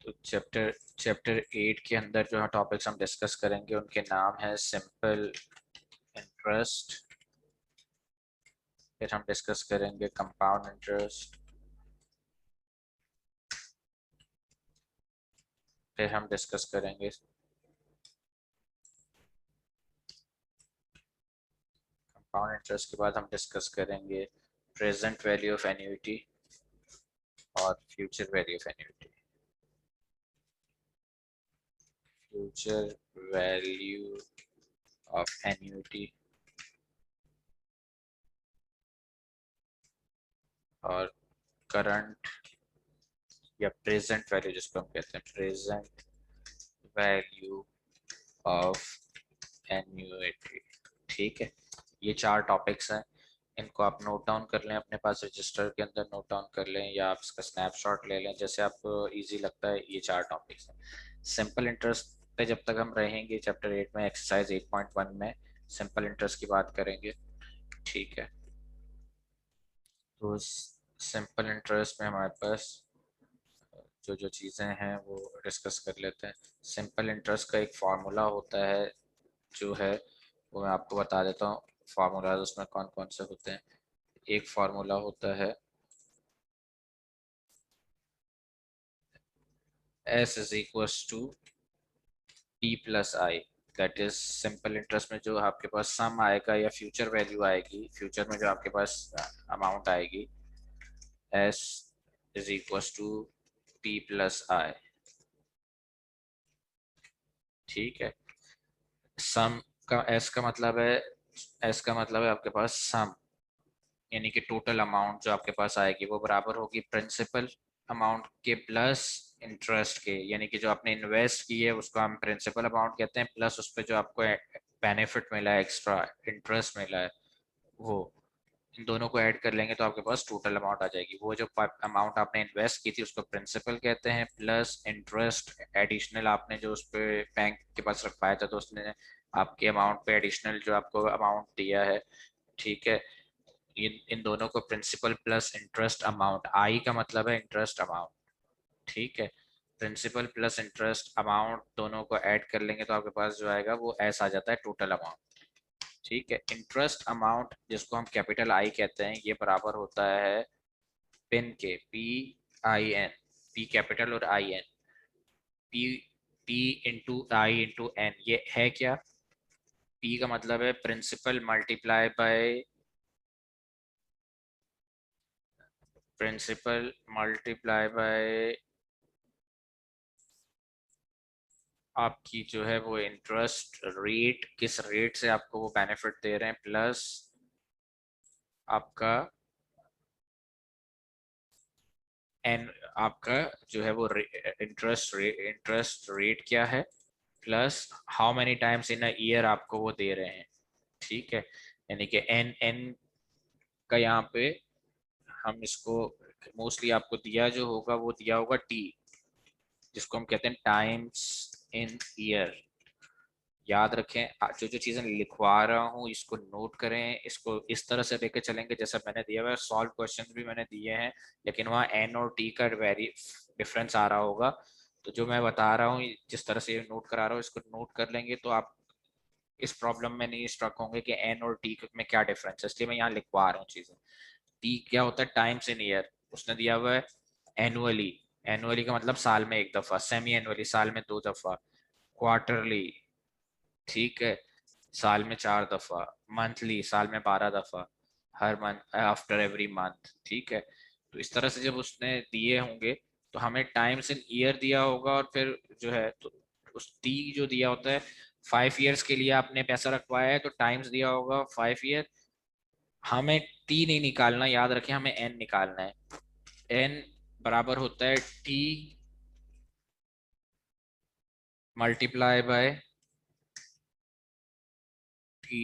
तो चैप्टर 8 के अंदर जो टॉपिक्स हम डिस्कस करेंगे उनके नाम है सिंपल इंटरेस्ट, फिर हम डिस्कस करेंगे कंपाउंड इंटरेस्ट, फिर हम डिस्कस करेंगे कंपाउंड इंटरेस्ट के बाद हम डिस्कस करेंगे प्रेजेंट वैल्यू ऑफ एन्युटी और future value of annuity. Future value of annuity और करंट या प्रेजेंट वैल्यू जिसको हम कहते हैं प्रेजेंट वैल्यू ऑफ एन्युटी। ठीक है, ये 4 टॉपिक्स हैं। इनको आप नोट डाउन कर लें, अपने पास रजिस्टर के अंदर नोट डाउन कर लें या आप इसका स्नैपशॉट ले लें, जैसे आपको इजी लगता है। ये 4 टॉपिक्स हैं। सिंपल इंटरेस्ट पे जब तक हम रहेंगे चैप्टर 8 में, एक्सरसाइज 8.1 में सिंपल इंटरेस्ट की बात करेंगे। ठीक है, तो सिंपल इंटरेस्ट में हमारे पास जो जो चीज़ें हैं वो डिस्कस कर लेते हैं। सिंपल इंटरेस्ट का एक फार्मूला होता है जो है वो मैं आपको बता देता हूँ। फार्मूलाज उसमें कौन कौन से होते हैं। एक फार्मूला होता है S is equals to T plus I. That is simple interest में जो आपके पास सम आएगा या फ्यूचर वैल्यू आएगी, फ्यूचर में जो आपके पास अमाउंट आएगी, S is equals to T plus I. ठीक है, सम का S का मतलब है, S का मतलब है आपके पास सम, यानी कि टोटल अमाउंट जो आपके पास आएगी वो बराबर होगी प्रिंसिपल अमाउंट के प्लस इंटरेस्ट के, यानी कि जो आपने इन्वेस्ट की है उसको हम प्रिंसिपल अमाउंट कहते हैं, प्लस उस पर जो आपको बेनिफिट मिला है, एक्स्ट्रा इंटरेस्ट मिला है, वो इन दोनों को ऐड कर लेंगे तो आपके पास टोटल अमाउंट आ जाएगी। वो जो अमाउंट आपने इन्वेस्ट की थी उसको प्रिंसिपल कहते हैं, प्लस इंटरेस्ट एडिशनल आपने जो उस पर बैंक के पास रखवाया था तो उसने आपके अमाउंट पे एडिशनल जो आपको अमाउंट दिया है। ठीक है, इन दोनों को प्रिंसिपल प्लस इंटरेस्ट अमाउंट, आई का मतलब है इंटरेस्ट अमाउंट। ठीक है, प्रिंसिपल प्लस इंटरेस्ट अमाउंट दोनों को ऐड कर लेंगे तो आपके पास जो आएगा वो ऐसा आ जाता है टोटल अमाउंट। ठीक है, इंटरेस्ट अमाउंट जिसको हम कैपिटल आई कहते हैं ये बराबर होता है पिन के, PIN, P कैपिटल और IN, P P into I into N. ये है क्या? P का मतलब है principal multiply by principal multiply by आपकी जो है वो इंटरेस्ट रेट, किस रेट से आपको वो बेनिफिट दे रहे हैं, प्लस आपका एन, आपका जो है वो इंटरेस्ट रेट क्या है, plus how many times in a year आपको वो दे रहे हैं। ठीक है, यानी कि एन एन का यहाँ पे हम इसको मोस्टली आपको दिया जो होगा वो दिया होगा टी, जिसको हम कहते हैं टाइम्स इन ईयर। याद रखें, जो जो चीज़ें लिखवा रहा हूँ इसको नोट करें, इसको इस तरह से लेके चलेंगे जैसा मैंने दिया हुआ है। सॉल्व क्वेश्चन भी मैंने दिए हैं लेकिन वहाँ एन और टी का वेरी डिफरेंस आ रहा होगा, तो जो मैं बता रहा हूँ जिस तरह से ये नोट करा रहा हूँ इसको नोट कर लेंगे तो आप इस प्रॉब्लम में नहीं स्ट्रक होंगे कि एन और टी में क्या डिफरेंस है, इसलिए मैं यहाँ लिखवा रहा हूँ चीज़ें। टी क्या होता है? Times in year. उसने दिया हुआ है एनुअली, एनुअली का मतलब साल में एक दफा, सेमी एनुअली साल में 2 दफा, क्वार्टरली, ठीक है, साल में 4 दफा, मंथली साल में 12 दफा, हर मंथ आफ्टर एवरी मंथ। ठीक है, तो इस तरह से जब उसने दिए होंगे तो हमें टाइम्स इन ईयर दिया होगा और फिर जो है तो उस टी जो दिया होता है 5 ईयर्स के लिए आपने पैसा रखवाया है तो टाइम्स दिया होगा 5 ईयर। हमें टी नहीं निकालना, याद रखें हमें एन निकालना है। एन बराबर होता है टी मल्टीप्लाई बाय टी।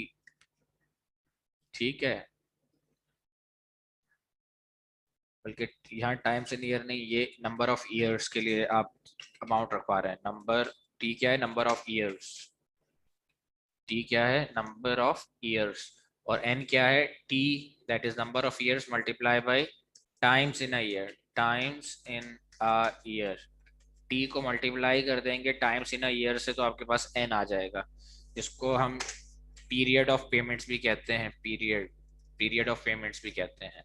ठीक है, बल्कि यहाँ टाइम्स इन ईयर नहीं, ये नंबर ऑफ ईयर्स के लिए आप अमाउंट रखवा रहे हैं। नंबर टी क्या है? Number of years. टी क्या है? Number of years. और एन क्या है? T, that is number of years multiply by times in a year, times in a year. T को मल्टीप्लाई कर देंगे टाइम्स इन अ ईयर से, तो आपके पास एन आ जाएगा, जिसको हम पीरियड ऑफ पेमेंट्स भी कहते हैं, पीरियड ऑफ पेमेंट्स भी कहते हैं।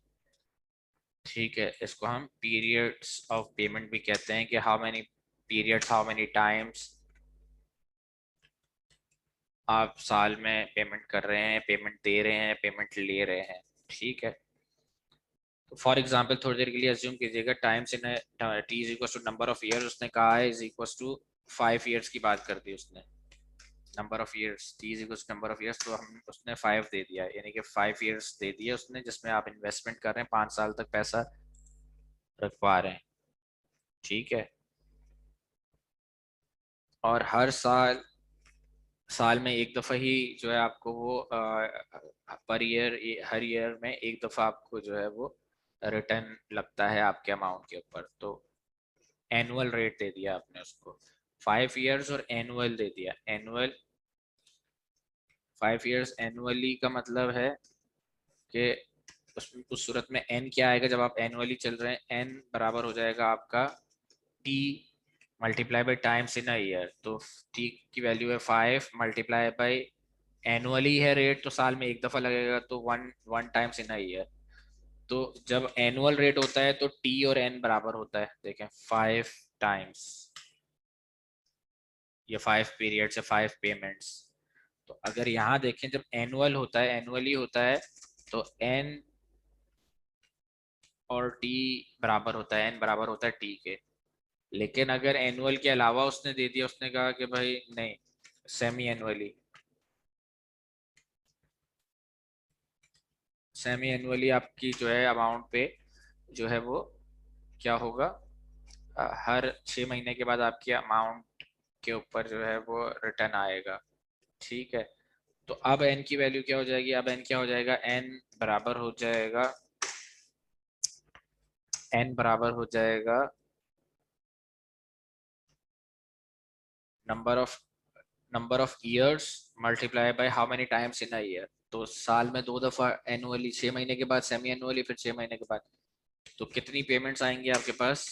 ठीक है, इसको हम पीरियड्स ऑफ पेमेंट भी कहते हैं कि how many periods, how many times आप साल में पेमेंट कर रहे हैं, पेमेंट दे रहे हैं, पेमेंट ले रहे हैं। ठीक है, तो फॉर एग्जांपल थोड़ी देर के लिए अज्यूम कीजिएगा times in T is equal to number of year, उसने कहा है इज इक्वल टू 5 ईयर्स की बात कर दी उसने, number of years, T is equal to number of years, तो हम उसने 5 दे दिया, यानी कि 5 ईयर्स दे दिए उसने, जिसमें आप इन्वेस्टमेंट कर रहे हैं, 5 साल तक पैसा रखवा रहे हैं। ठीक है, और हर साल, साल में एक दफ़ा ही जो है आपको वो पर ईयर, हर ईयर में एक दफ़ा आपको जो है वो रिटर्न लगता है आपके अमाउंट के ऊपर। तो एनुअल रेट दे दिया आपने उसको, 5 ईयर्स और एनुअल दे दिया, एनुअल 5 ईयर्स एनुअली का मतलब है कि उस सूरत में एन क्या आएगा, जब आप एनुअली चल रहे हैं, एन बराबर हो जाएगा आपका T multiply by times in a year. तो टी की वैल्यू है 5 मल्टीप्लाई बाई एनुअली है रेट, तो साल में एक दफा लगेगा, तो one one times in a year. तो जब एनुअल रेट होता है तो टी और एन बराबर होता है, देखें 5 टाइम्स, ये 5 पीरियड से 5 पेमेंट्स। तो अगर यहाँ देखें जब एनुअल होता है, एनुअली होता है, तो एन और टी बराबर होता है, एन बराबर होता है टी के। लेकिन अगर एनुअल के अलावा उसने दे दिया, उसने कहा कि भाई नहीं, सेमी एनुअली, सेमी एनुअली आपकी जो है अमाउंट पे जो है वो क्या होगा, हर 6 महीने के बाद आपकी अमाउंट के ऊपर जो है वो रिटर्न आएगा। ठीक है, तो अब एन की वैल्यू क्या हो जाएगी, अब एन क्या हो जाएगा, एन बराबर हो जाएगा, एन बराबर हो जाएगा number of, number of years multiply by how many times in a year. तो साल में 2 दफा एनुअली, 6 महीने के बाद सेमी एनुअली, फिर 6 महीने के बाद, तो कितनी पेमेंट्स आएंगी आपके पास,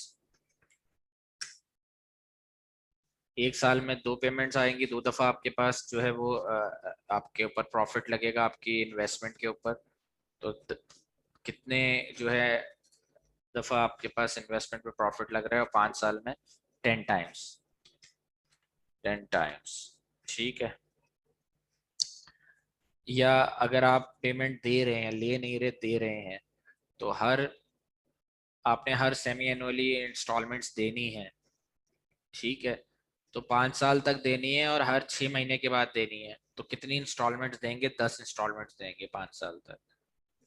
एक साल में 2 पेमेंट्स आएंगी, 2 दफा आपके पास जो है वो आपके ऊपर प्रॉफिट लगेगा आपकी इन्वेस्टमेंट के ऊपर। तो कितने जो है दफा आपके पास इन्वेस्टमेंट पे प्रॉफिट लग रहा है, और 5 साल में 10 टाइम्स, 10 टाइम्स। ठीक है, या अगर आप पेमेंट दे रहे हैं, ले नहीं रहे, दे रहे हैं, तो हर, आपने हर सेमी एनुअली इंस्टॉलमेंट्स देनी है। ठीक है, तो 5 साल तक देनी है और हर 6 महीने के बाद देनी है, तो कितनी इंस्टॉलमेंट्स देंगे, 10 इंस्टॉलमेंट्स देंगे 5 साल तक।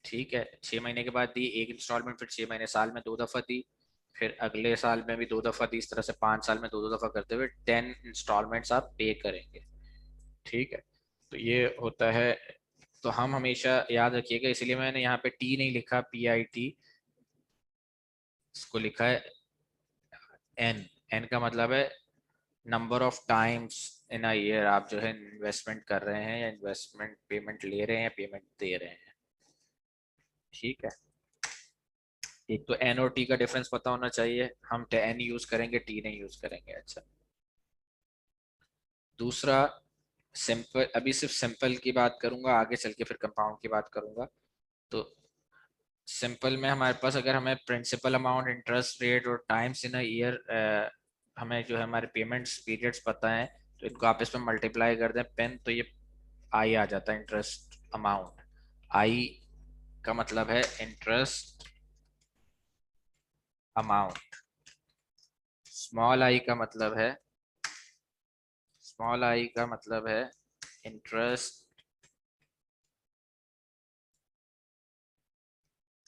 ठीक है, 6 महीने के बाद दी एक इंस्टॉलमेंट, फिर 6 महीने, साल में 2 दफा दी, फिर अगले साल में भी 2 दफा दी, इस तरह से 5 साल में 2 दफा करते हुए 10 इंस्टॉलमेंट्स आप पे करेंगे। ठीक है, तो ये होता है। तो हम हमेशा याद रखिएगा, इसीलिए मैंने यहाँ पे टी नहीं लिखा, PIT, इसको लिखा है एन। एन का मतलब है number of times in a year आप जो है इन्वेस्टमेंट कर रहे हैं, या इन्वेस्टमेंट पेमेंट ले रहे हैं, पेमेंट दे रहे हैं। ठीक है, एक तो एन और टी का डिफरेंस पता होना चाहिए, हम एन यूज करेंगे, टी नहीं यूज करेंगे। अच्छा, दूसरा सिंपल, अभी सिर्फ सिंपल की बात करूंगा, आगे चल के फिर कंपाउंड की बात करूंगा। तो सिंपल में हमारे पास, अगर हमें प्रिंसिपल अमाउंट, इंटरेस्ट रेट और टाइम्स इन अ ईयर, हमें जो है हमारे पेमेंट्स पीरियड्स पता है, तो इनको आपस में मल्टीप्लाई कर दें पेन, तो ये आई आ जाता है, इंटरेस्ट अमाउंट। आई का मतलब है इंटरेस्ट अमाउंट, स्मॉल आई का मतलब है, स्मॉल आई का मतलब है इंटरेस्ट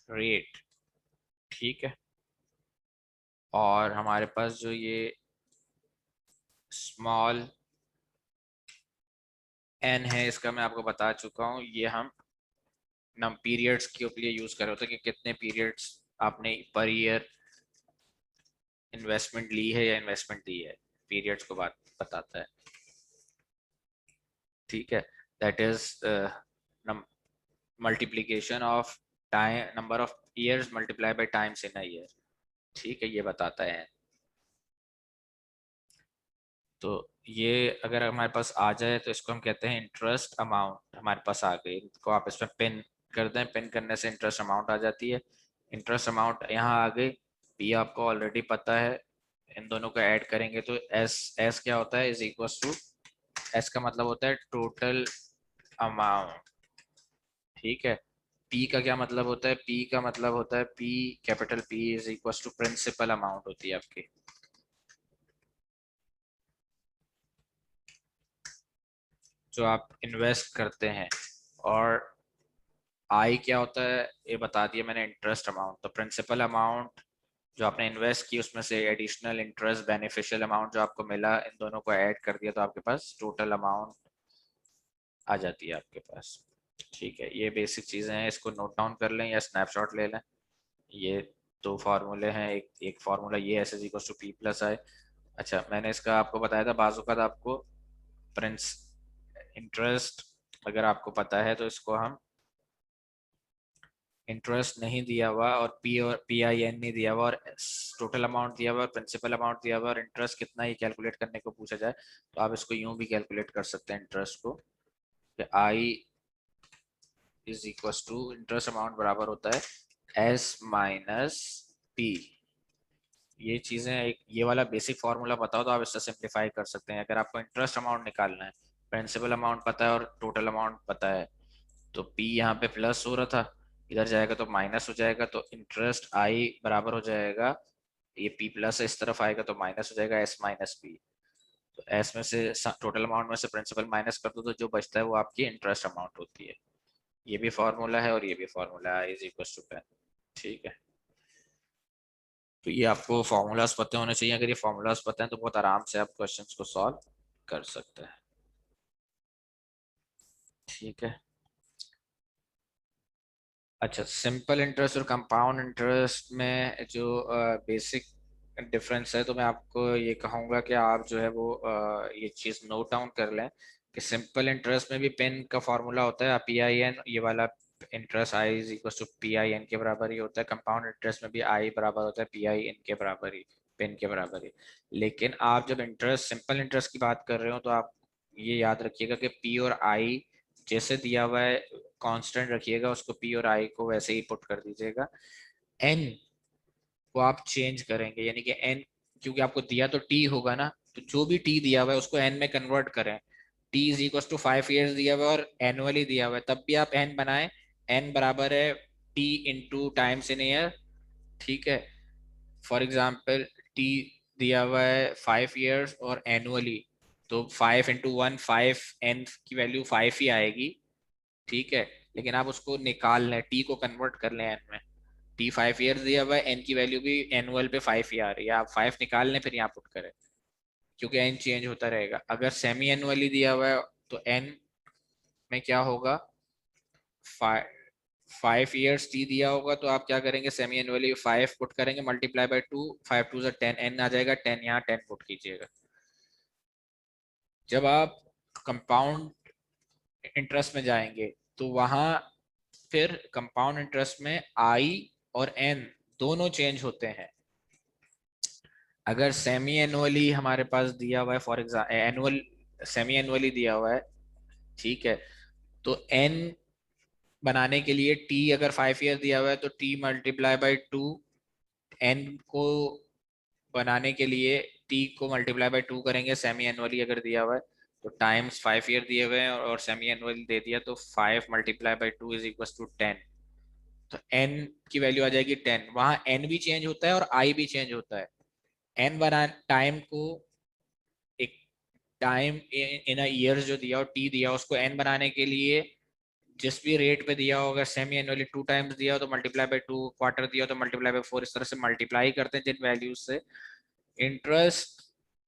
रेट। ठीक है, और हमारे पास जो ये स्मॉल एन है, इसका मैं आपको बता चुका हूँ, ये हम नम पीरियड्स के लिए यूज कर रहे होते हैं कि कितने पीरियड्स आपने पर ईयर इन्वेस्टमेंट ली है या इन्वेस्टमेंट दी है, पीरियड्स को बात बताता है। ठीक है, that is multiplication of time, number of years multiply by times in a year. ठीक है, ये बताता है। तो ये अगर हमारे पास आ जाए तो इसको हम कहते हैं इंटरेस्ट अमाउंट हमारे पास आ गई। इनको आप इसमें पिन कर दें, पिन करने से इंटरेस्ट अमाउंट आ जाती है। इंटरेस्ट अमाउंट यहाँ आ गई। पी आपको ऑलरेडी पता है, इन दोनों को ऐड करेंगे तो एस, एस क्या होता है, इज इक्वल टू, एस का मतलब होता है टोटल अमाउंट। ठीक है। पी का क्या मतलब होता है, पी का मतलब होता है P, capital P is equal to principal amount होती है आपकी। जो आप इन्वेस्ट करते हैं। और आई क्या होता है ये बता दिया मैंने, इंटरेस्ट अमाउंट। तो प्रिंसिपल अमाउंट जो आपने इन्वेस्ट की उसमें से एडिशनल इंटरेस्ट बेनिफिशियल अमाउंट जो आपको मिला, इन दोनों को ऐड कर दिया तो आपके पास टोटल अमाउंट आ जाती है आपके पास। ठीक है, ये बेसिक चीज़ें हैं, इसको नोट डाउन कर लें या स्नैपशॉट ले लें। ये दो फार्मूले हैं, एक एक फार्मूला ये S is equal to P plus I. अच्छा, मैंने इसका आपको बताया था बाजू का आपको प्रिंस इंटरेस्ट अगर आपको पता है तो इसको हम इंटरेस्ट नहीं दिया हुआ और पी आई एन नहीं दिया हुआ और टोटल अमाउंट दिया हुआ और प्रिंसिपल अमाउंट दिया हुआ और इंटरेस्ट कितना ही कैलकुलेट करने को पूछा जाए तो आप इसको यूं भी कैलकुलेट कर सकते हैं इंटरेस्ट को, कि I is equal to interest amount बराबर होता है एस माइनस पी। ये चीजें ये वाला बेसिक फार्मूला बताओ तो आप इससे सिंप्लीफाई कर सकते हैं। अगर आपको इंटरेस्ट अमाउंट निकालना है, प्रिंसिपल अमाउंट पता है और टोटल अमाउंट पता है, तो पी यहाँ पे प्लस हो रहा था, इधर जाएगा तो माइनस हो जाएगा, तो इंटरेस्ट आई बराबर हो जाएगा, ये पी प्लस इस तरफ आएगा तो माइनस हो जाएगा एस माइनस पी। तो एस में से टोटल अमाउंट में से प्रिंसिपल माइनस कर दो तो जो बचता है वो आपकी इंटरेस्ट अमाउंट होती है। ये भी फार्मूला है और ये भी फार्मूला है, इज इक्वल टू 10। ठीक है। तो ये आपको फार्मूलाज पते होने चाहिए, अगर ये फार्मूलाज पता है तो बहुत आराम से आप क्वेश्चंस को सॉल्व कर सकते हैं। ठीक है। अच्छा, सिंपल इंटरेस्ट और कंपाउंड इंटरेस्ट में जो बेसिक डिफरेंस है, तो मैं आपको ये कहूँगा कि आप जो है वो ये चीज़ नोट डाउन कर लें कि सिंपल इंटरेस्ट में भी पेन का फॉर्मूला होता है पी आई एन, ये वाला interest I is equal to P I N के बराबर ही होता है। कंपाउंड इंटरेस्ट में भी आई बराबर होता है पी आई एन के बराबर ही, पेन के बराबर ही। लेकिन आप जब इंटरेस्ट, सिंपल इंटरेस्ट की बात कर रहे हो तो आप ये याद रखिएगा कि पी और आई जैसे दिया हुआ है कांस्टेंट रखिएगा, उसको पी और आई को वैसे ही पुट कर दीजिएगा। एन को आप चेंज करेंगे, यानी कि एन, क्योंकि आपको दिया तो टी होगा ना, तो जो भी टी दिया हुआ है उसको एन में कन्वर्ट करें। T is equal to 5 years दिया हुआ है और एनुअली दिया हुआ है, तब भी आप एन बनाए। एन बराबर है T into times in year. ठीक है। फॉर एग्जाम्पल टी दिया हुआ है 5 ईयर्स और एनुअली, तो 5 इंटू 1 5, एन की वैल्यू 5 ही आएगी। ठीक है। लेकिन आप उसको निकाल लें, टी को कन्वर्ट कर लें एन में। टी 5 ईयर्स दिया हुआ है, एन की वैल्यू भी एनुअल पे 5 ही आ रही है, आप 5 निकाल लें फिर यहाँ पुट करें, क्योंकि एन चेंज होता रहेगा। अगर सेमी एनुअली दिया हुआ है तो एन में क्या होगा, 5 ईयर्स टी दिया होगा तो आप क्या करेंगे, सेमी एनुअली 5 पुट करेंगे, मल्टीप्लाई बाय 2, 5 2 10, एन आ जाएगा 10, यहाँ 10 पुट कीजिएगा। जब आप कंपाउंड इंटरेस्ट में जाएंगे तो वहां फिर कंपाउंड इंटरेस्ट में आई और एन दोनों चेंज होते हैं। अगर सेमी एनुअली हमारे पास दिया हुआ है, for example annual, semi annually दिया हुआ है, ठीक है, तो एन बनाने के लिए टी अगर 5 ईयर दिया हुआ है तो टी मल्टीप्लाई बाई 2, एन को बनाने के लिए टी को मल्टीप्लाई बाई 2 करेंगे, सेमी एनुअली अगर दिया हुआ है तो टाइम्स 5 ईयर दिए हुए हैं और सेमी एनुअल दे दिया तो 5 multiply by 2 is equal to 10। तो एन की वैल्यू आ जाएगी 10, वहां एन भी चेंज होता है और आई भी चेंज होता है। एन बना टाइम को, एक टाइम इन ईयर्स जो दिया और टी दिया उसको एन बनाने के लिए जिस भी रेट पे दिया हो, अगर सेमी एनुअली 2 टाइम्स दिया हो तो मल्टीप्लाई बाय 2, क्वार्टर दिया हो तो मल्टीप्लाई बाय 4, इस तरह से मल्टीप्लाई करते हैं जिन वैल्यूज से इंटरेस्ट,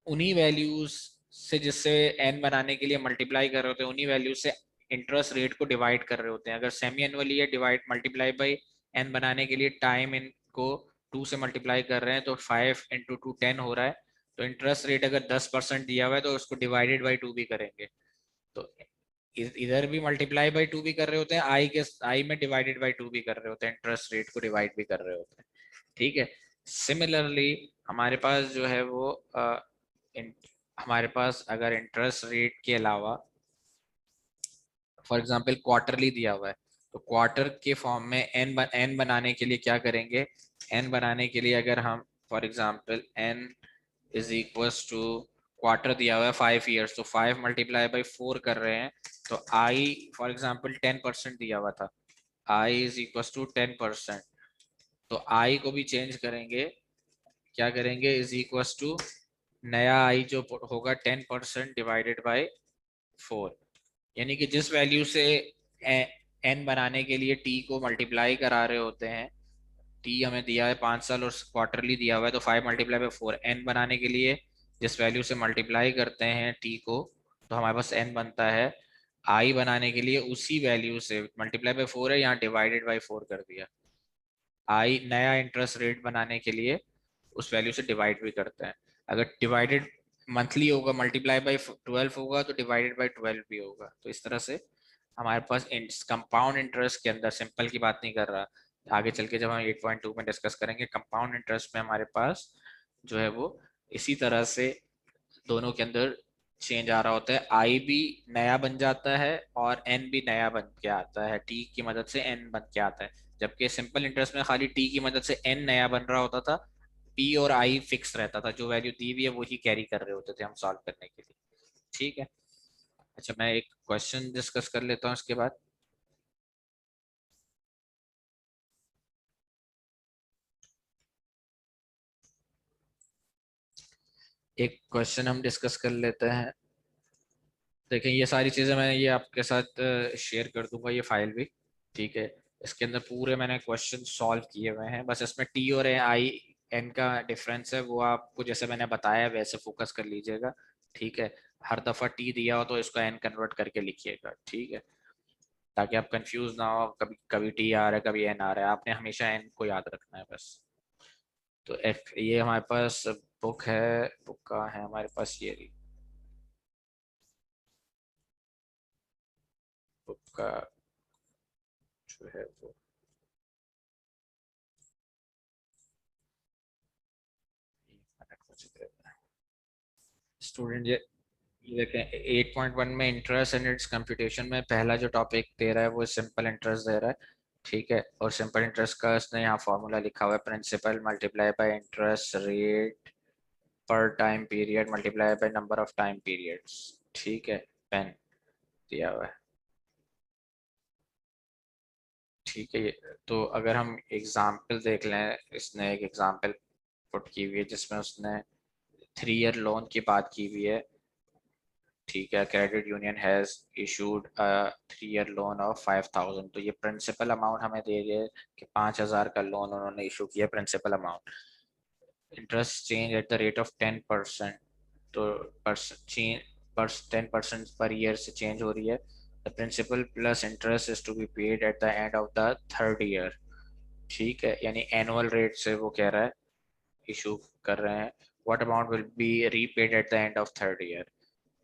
उन्हीं वैल्यूज से जिससे एन बनाने के लिए मल्टीप्लाई कर रहे होते हैं, उन्हीं वैल्यूज से इंटरेस्ट रेट को डिवाइड कर रहे होते हैं। अगर सेमी एनुअली है, डिवाइड मल्टीप्लाई बाई एन बनाने के लिए टाइम इनको 2 से मल्टीप्लाई कर रहे हैं तो 5 इंटू 2 10 हो रहा है। तो इंटरेस्ट रेट अगर 10% दिया हुआ है तो उसको डिवाइडेड बाई 2 भी करेंगे, तो इधर भी मल्टीप्लाई बाई 2 भी कर रहे होते हैं, आई में डिवाइडेड बाई 2 भी कर रहे होते हैं, इंटरेस्ट रेट को डिवाइड भी कर रहे होते हैं। ठीक है। सिमिलरली हमारे पास जो है वो हमारे पास अगर इंटरेस्ट रेट के अलावा फॉर एग्जांपल क्वार्टरली दिया हुआ है, तो क्वार्टर के फॉर्म में एन बनाने के लिए क्या करेंगे, एन बनाने के लिए अगर हम for example N is equals to, quarter दिया हुआ है 5 ईयर्स, तो 5 × 4 कर रहे हैं, तो आई फॉर एग्जांपल 10% दिया हुआ था, आई इज इक्वल्स टू 10%, तो आई को भी चेंज करेंगे, क्या करेंगे, इज इक्वल्स टू नया आई जो होगा 10% डिवाइडेड बाय 4, यानी कि जिस वैल्यू से एन बनाने के लिए टी को मल्टीप्लाई करा रहे होते हैं, टी हमें दिया है 5 साल और क्वार्टरली दिया हुआ है, तो 5 × 4, एन बनाने के लिए जिस वैल्यू से मल्टीप्लाई करते हैं टी को, तो हमारे पास एन बनता है, आई बनाने के लिए उसी वैल्यू से मल्टीप्लाई बाय 4 है, यहाँ डिवाइडेड बाय 4 कर दिया, आई नया इंटरेस्ट रेट बनाने के लिए उस वैल्यू से डिवाइड भी करते हैं, अगर डिवाइडेड मंथली होगा मल्टीप्लाई बाय 12 होगा तो डिवाइडेड बाय 12 भी होगा, तो इस तरह से हमारे पास कंपाउंड इंटरेस्ट के अंदर, सिंपल की बात नहीं कर रहा, आगे चल के जब हम 8.2 में डिस्कस करेंगे, कंपाउंड इंटरेस्ट में हमारे पास जो है वो इसी तरह से दोनों के अंदर चेंज आ रहा होता है, आई भी नया बन जाता है और एन भी नया बन के आता है, टी की मदद से एन बन के आता है, जबकि सिंपल इंटरेस्ट में खाली टी की मदद से एन नया बन रहा होता था, पी और आई फिक्स रहता था, जो वैल्यू दी हुई है वही कैरी कर रहे होते थे हम सॉल्व करने के लिए। ठीक है, अच्छा मैं एक क्वेश्चन डिस्कस कर लेता हूँ इसके बाद। एक क्वेश्चन हम डिस्कस कर लेते हैं, देखें ये सारी चीज़ें मैं ये आपके साथ शेयर कर दूंगा, ये फाइल भी, ठीक है, इसके अंदर पूरे मैंने क्वेश्चन सॉल्व किए हुए हैं, बस इसमें टी और आई एन का डिफरेंस है, वो आपको जैसे मैंने बताया वैसे फोकस कर लीजिएगा, ठीक है, हर दफ़ा टी दिया हो तो इसको एन कन्वर्ट करके लिखिएगा, ठीक है, ताकि आप कंफ्यूज ना हो, कभी कभी टी आ रहा है कभी एन आ रहा है, आपने हमेशा एन को याद रखना है बस। तो एफ ये हमारे पास बुक है, बुक का है हमारे पास, ये रही बुक का जो है वो, स्टूडेंट ये देखें 8.1 में इंटरेस्ट एंड इट्स कंप्यूटेशन में पहला जो टॉपिक दे रहा है वो सिंपल इंटरेस्ट दे रहा है, ठीक है, और सिंपल इंटरेस्ट का इसने यहाँ फॉर्मूला लिखा हुआ है, principal multiply by interest rate per time period multiply by number of time periods, ठीक है, पेन दिया हुआ है, ठीक है, तो अगर हम एग्जाम्पल देख लें, इसने एक एग्जाम्पल पुट की हुई है जिसमें उसने 3 ईयर लोन की बात की हुई है, ठीक है, credit union has issued 3 year loan of 5,000, तो ये प्रिंसिपल अमाउंट हमें दे रही है कि 5,000 का लोन उन्होंने इशू किया, principal amount, interest change at the rate of 10%, तो चेंज पर 10% पर ईयर से चेंज हो रही है, the principal plus interest is to be paid at the end of the 3rd year, ठीक है, यानी एनुअल रेट से वो कह रहा है, इशू कर रहे हैं, what amount will be repaid eight the end of 3rd year,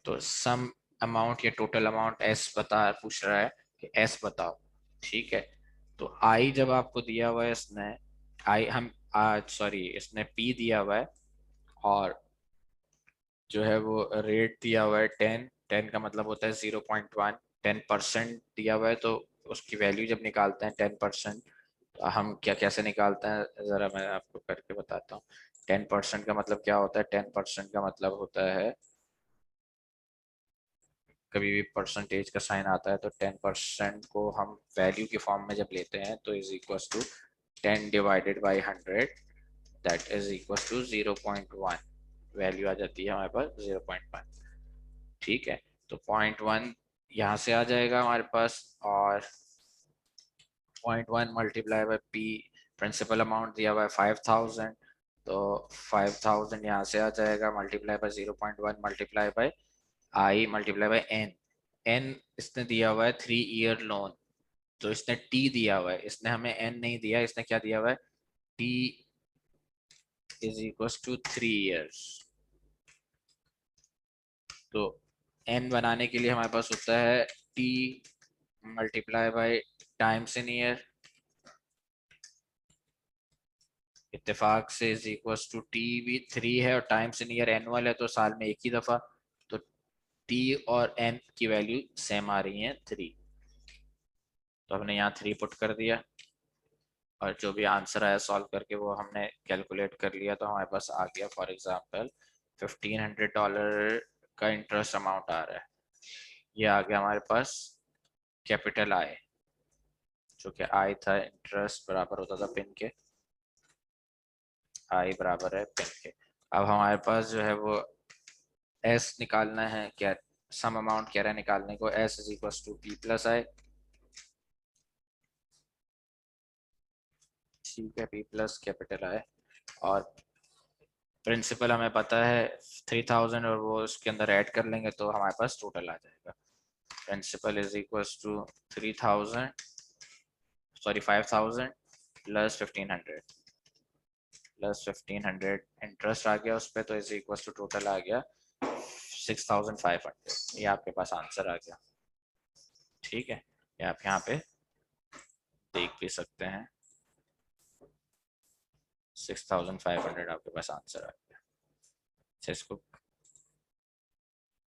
तो सम अमाउंट या टोटल अमाउंट एस बता पूछ रहा है कि एस बताओ, ठीक है, तो आई जब आपको दिया हुआ है इसने, आई हम आज सॉरी इसने पी दिया हुआ है, और जो है वो रेट दिया हुआ है 10, 10 का मतलब होता है 0.1, 10% दिया हुआ है, तो उसकी वैल्यू जब निकालते हैं 10%, तो हम क्या कैसे निकालते हैं, ज़रा मैं आपको करके बताता हूँ, 10% का मतलब क्या होता है, 10% का मतलब होता है, कभी भी परसेंटेज का साइन आता है तो 10% को हम वैल्यू के फॉर्म में जब लेते हैं तो is equal to 10 divided by 100, that is equal to 0.1, value आ जाती है हमारे पास 0.1, ठीक है, तो 0.1 यहाँ से आ जाएगा हमारे पास, और 0.1 multiply by P, principal amount दिया हुआ है 5,000, तो 5,000 यहाँ से आ जाएगा, multiply by 0.1 multiply by I multiply by N, N इसने दिया हुआ है 3 ईयर लोन, तो इसने टी दिया हुआ है, इसने हमें एन नहीं दिया, इसने क्या दिया हुआ है, T is equal to 3 years, तो एन बनाने के लिए हमारे पास होता है T multiply by times in year, इत्तेफाक से इज इक्वल टू टी भी 3 है और टाइम्स इन ईयर एनुअल है, तो साल में एक ही दफा, तो टी और एन की वैल्यू सेम आ रही है 3। तो हमने यहाँ 3 पुट कर दिया और जो भी आंसर आया सॉल्व करके वो हमने कैलकुलेट कर लिया, तो हमारे पास आ गया फॉर एग्जांपल $1500 का इंटरेस्ट अमाउंट आ रहा है। ये आ गया हमारे पास कैपिटल आई, जो कि आई था इंटरेस्ट बराबर होता था पिन के, आई बराबर है पिन के। अब हमारे पास जो है वो एस निकालना है, क्या सम अमाउंट कह रहा है निकालने को, S is equal to P plus I. ठीक है, पी प्लस कैपिटल आई, और प्रिंसिपल हमें पता है 3000, और वो उसके अंदर ऐड कर लेंगे तो हमारे पास टोटल आ जाएगा। Principal is equal to 3000, sorry 5000 plus 1500 plus 1500 interest आ गया उस पर, तो इज इक्वल टू टोटल आ गया 6500। ये आपके पास आंसर आ गया। ठीक है, ये आप यहाँ पे देख भी सकते हैं, 6500 आपके पास आंसर आ गया। अच्छा, इसको